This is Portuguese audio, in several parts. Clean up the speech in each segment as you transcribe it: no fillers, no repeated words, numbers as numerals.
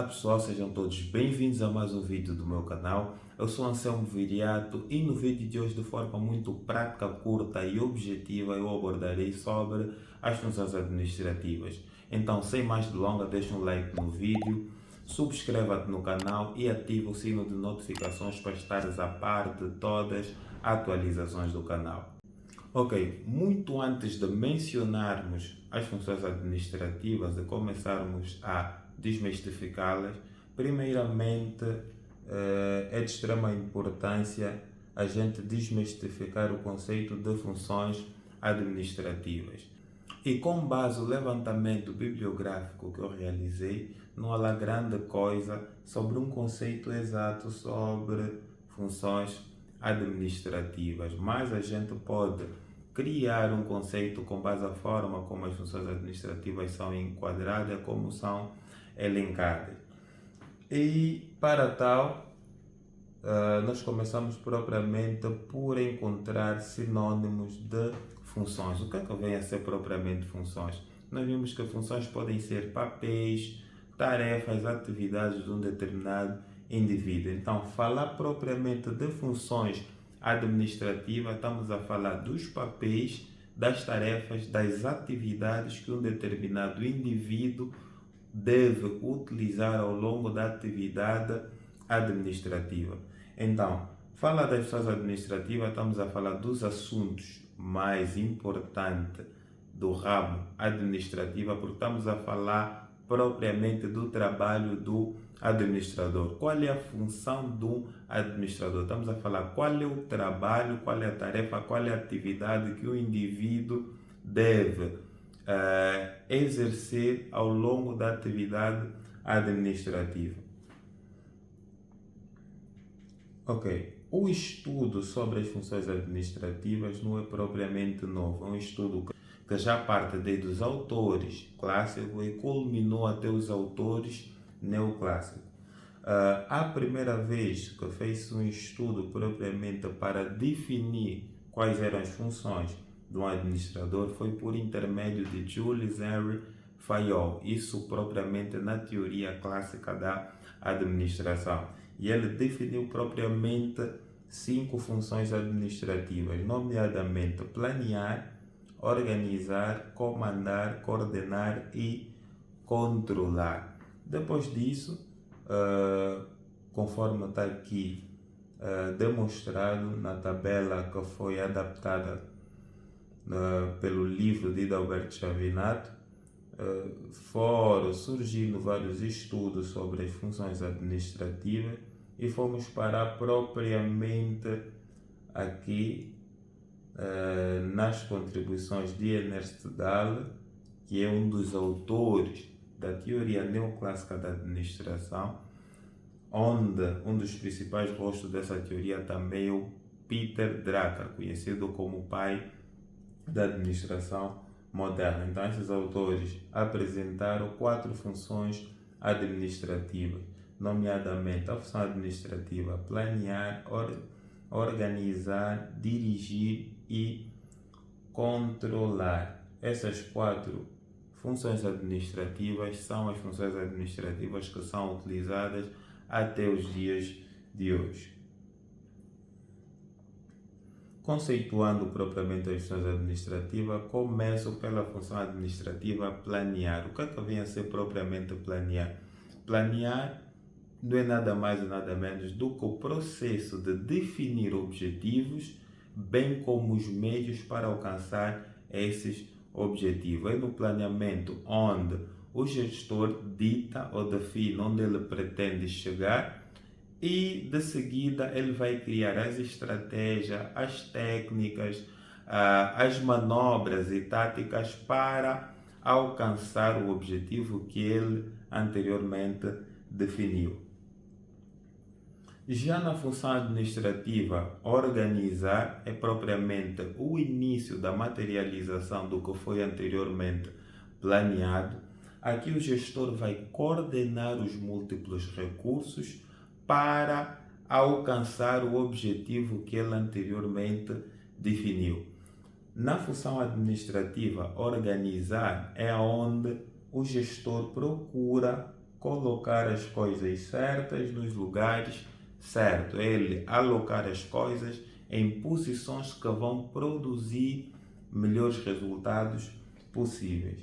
pessoal, sejam todos bem-vindos a mais um vídeo do meu canal. Eu sou Anselmo Viriato e no vídeo de hoje, de forma muito prática, curta e objetiva, eu abordarei sobre as funções administrativas. Então, sem mais delongas, deixa um like no vídeo, subscreva-te no canal e ative o sino de notificações para estares a par de todas as atualizações do canal. Ok, muito antes de mencionarmos as funções administrativas e começarmos a desmistificá-las, primeiramente é de extrema importância a gente desmistificar o conceito de funções administrativas. E com base no levantamento bibliográfico que eu realizei, não há lá grande coisa sobre um conceito exato sobre funções administrativas, mas a gente pode criar um conceito com base na forma como as funções administrativas são enquadradas, como são elencadas. E para tal, nós começamos propriamente por encontrar sinônimos de funções. O que é que vem a ser propriamente funções? Nós vimos que funções podem ser papéis, tarefas, atividades de um determinado indivíduo. Então, falar propriamente de funções administrativas, estamos a falar dos papéis, das tarefas, das atividades que um determinado indivíduo deve utilizar ao longo da atividade administrativa. Então, fala das funções administrativas, estamos a falar dos assuntos mais importantes do ramo administrativo, porque estamos a falar propriamente do trabalho do administrador. Qual é a função do administrador? Estamos a falar qual é o trabalho, qual é a tarefa, qual é a atividade que o indivíduo deve exercer ao longo da atividade administrativa. Ok, o estudo sobre as funções administrativas não é propriamente novo, é um estudo que já parte desde os autores clássicos e culminou até os autores neoclássicos. A primeira vez que fez um estudo propriamente para definir quais eram as funções de um administrador foi por intermédio de Jules Henry Fayol, isso propriamente na teoria clássica da administração. E ele definiu propriamente 5 funções administrativas, nomeadamente planear, organizar, comandar, coordenar e controlar. Depois disso, conforme está aqui demonstrado na tabela que foi adaptada pelo livro de Adalberto Chavinato, foram surgindo vários estudos sobre as funções administrativas e fomos parar propriamente aqui nas contribuições de Ernest Dahl, que é um dos autores da teoria neoclássica da administração, onde um dos principais rostos dessa teoria também é o Peter Drucker, conhecido como o pai da administração moderna. Então, esses autores apresentaram 4 funções administrativas, nomeadamente a função administrativa planear, organizar, dirigir e controlar. Essas 4 funções administrativas são as funções administrativas que são utilizadas até os dias de hoje. Conceituando propriamente as funções administrativas, começo pela função administrativa planear. O que é que vem a ser propriamente planear? Planear não é nada mais e nada menos do que o processo de definir objetivos, bem como os meios para alcançar esses objetivos. É no planeamento onde o gestor dita ou define onde ele pretende chegar e de seguida ele vai criar as estratégias, as técnicas, as manobras e táticas para alcançar o objetivo que ele anteriormente definiu. Já na função administrativa, organizar é propriamente o início da materialização do que foi anteriormente planeado. Aqui o gestor vai coordenar os múltiplos recursos para alcançar o objetivo que ele anteriormente definiu. Na função administrativa, organizar é onde o gestor procura colocar as coisas certas nos lugares certos, é ele alocar as coisas em posições que vão produzir melhores resultados possíveis.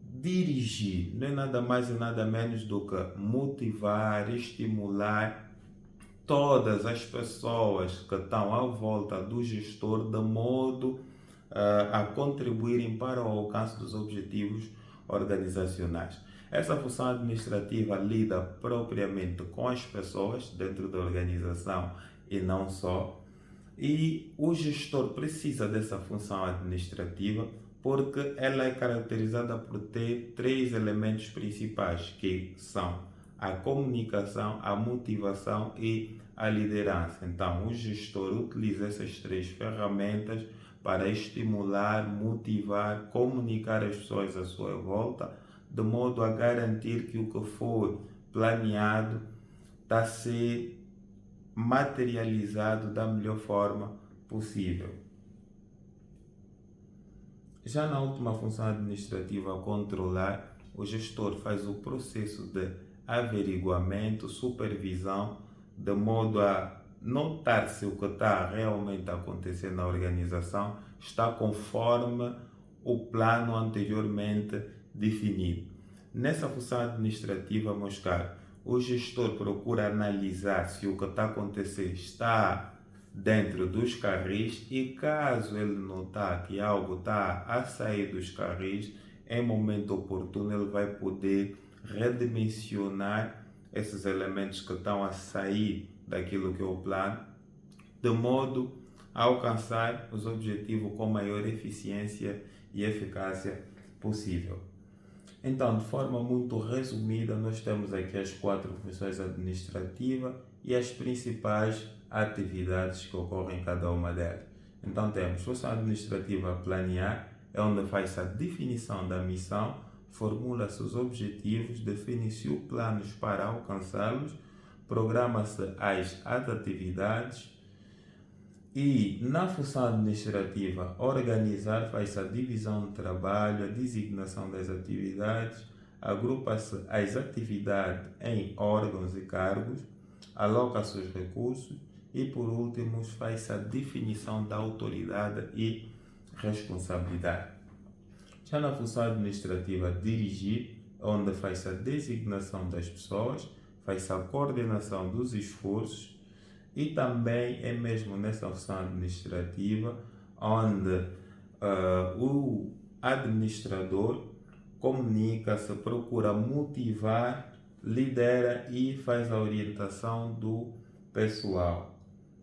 Dirigir não é nada mais e nada menos do que motivar, estimular todas as pessoas que estão à volta do gestor de modo a contribuírem para o alcance dos objetivos organizacionais. Essa função administrativa lida propriamente com as pessoas dentro da organização e não só. E o gestor precisa dessa função administrativa porque ela é caracterizada por ter três elementos principais, que são a comunicação, a motivação e a liderança. Então, o gestor utiliza essas três ferramentas para estimular, motivar, comunicar as pessoas à sua volta, de modo a garantir que o que for planeado está a ser materializado da melhor forma possível. Já na última função administrativa, controlar, o gestor faz o processo de averiguamento, supervisão, de modo a notar se o que está realmente a acontecer na organização está conforme o plano anteriormente definido. Nessa função administrativa, meus caros, o gestor procura analisar se o que está a acontecer está dentro dos carris e caso ele notar que algo está a sair dos carris, em momento oportuno ele vai poder redimensionar esses elementos que estão a sair daquilo que é o plano, de modo a alcançar os objetivos com maior eficiência e eficácia possível. Então, de forma muito resumida, nós temos aqui as 4 funções administrativas e as principais atividades que ocorrem em cada uma delas. Então, temos função administrativa planear, é onde faz a definição da missão, formula-se os objetivos, define-se os planos para alcançá-los, programa-se as atividades. E na função administrativa, organizar, faz a divisão do trabalho, a designação das atividades, agrupa-se as atividades em órgãos e cargos, aloca-se os recursos e, por último, faz a definição da autoridade e responsabilidade. Já na função administrativa, dirigir, onde faz a designação das pessoas, faz a coordenação dos esforços, e também é mesmo nessa função administrativa onde o administrador comunica-se, procura motivar, lidera e faz a orientação do pessoal.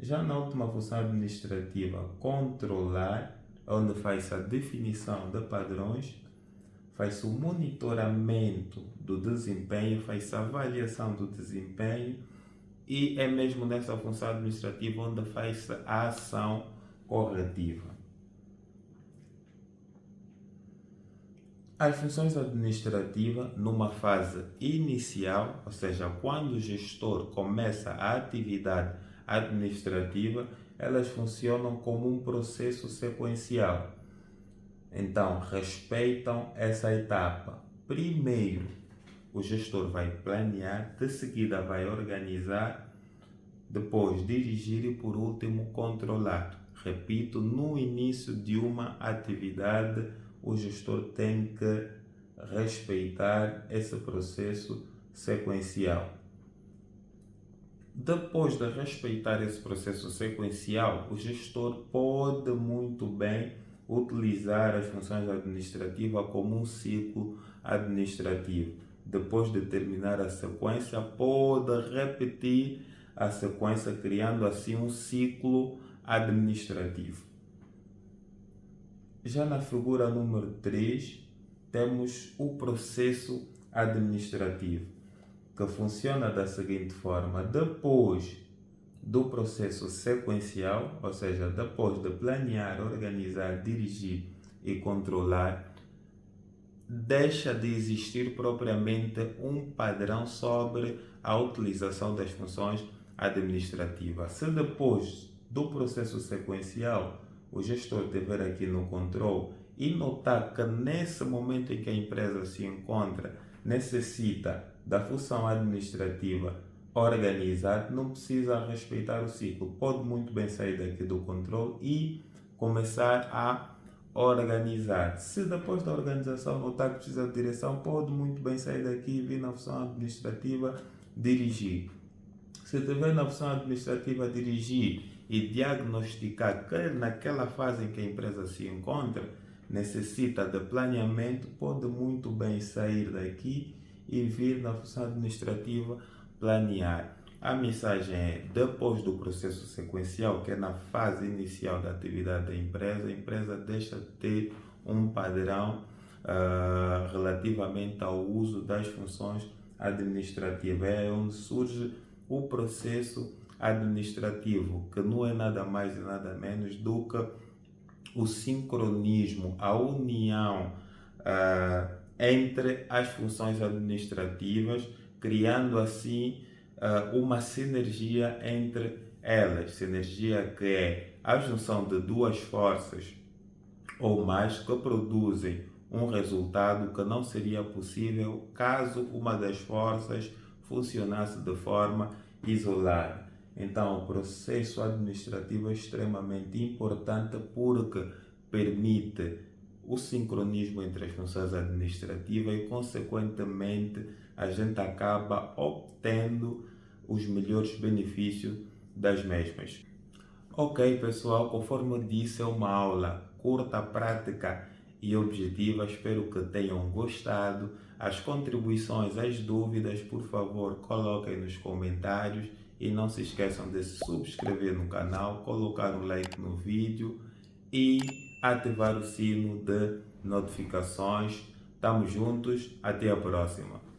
Já na última função administrativa, controlar, onde faz a definição de padrões, faz o monitoramento do desempenho, faz a avaliação do desempenho, e é mesmo nessa função administrativa onde faz a ação corretiva. As funções administrativas, numa fase inicial, ou seja, quando o gestor começa a atividade administrativa, elas funcionam como um processo sequencial. Então, respeitam essa etapa. Primeiro, o gestor vai planear, de seguida vai organizar, depois dirigir e por último controlar. Repito, no início de uma atividade, o gestor tem que respeitar esse processo sequencial. Depois de respeitar esse processo sequencial, o gestor pode muito bem utilizar as funções administrativas como um ciclo administrativo. Depois de terminar a sequência, pode repetir a sequência, criando assim um ciclo administrativo. Já na figura número 3, temos o processo administrativo, que funciona da seguinte forma: depois do processo sequencial, ou seja, depois de planear, organizar, dirigir e controlar, deixa de existir propriamente um padrão sobre a utilização das funções administrativas. Se depois do processo sequencial o gestor estiver aqui no controle e notar que nesse momento em que a empresa se encontra necessita da função administrativa organizar, não precisa respeitar o ciclo. Pode muito bem sair daqui do controle e começar a organizar. Se depois da organização notar que precisa de direção, pode muito bem sair daqui e vir na função administrativa dirigir. Se estiver na função administrativa dirigir e diagnosticar que naquela fase em que a empresa se encontra necessita de planeamento, pode muito bem sair daqui e vir na função administrativa planear. A mensagem é, depois do processo sequencial, que é na fase inicial da atividade da empresa, a empresa deixa de ter um padrão relativamente ao uso das funções administrativas. É onde surge o processo administrativo, que não é nada mais e nada menos do que o sincronismo, a união entre as funções administrativas, criando assim uma sinergia entre elas. Sinergia que é a junção de duas forças ou mais que produzem um resultado que não seria possível caso uma das forças funcionasse de forma isolada. Então, o processo administrativo é extremamente importante porque permite o sincronismo entre as funções administrativas e, consequentemente, a gente acaba obtendo os melhores benefícios das mesmas. Ok, pessoal, conforme eu disse, é uma aula curta, prática e objetiva. Espero que tenham gostado. As contribuições, as dúvidas, por favor, coloquem nos comentários e não se esqueçam de se subscrever no canal, colocar um like no vídeo e ativar o sino de notificações. Tamo juntos, até a próxima.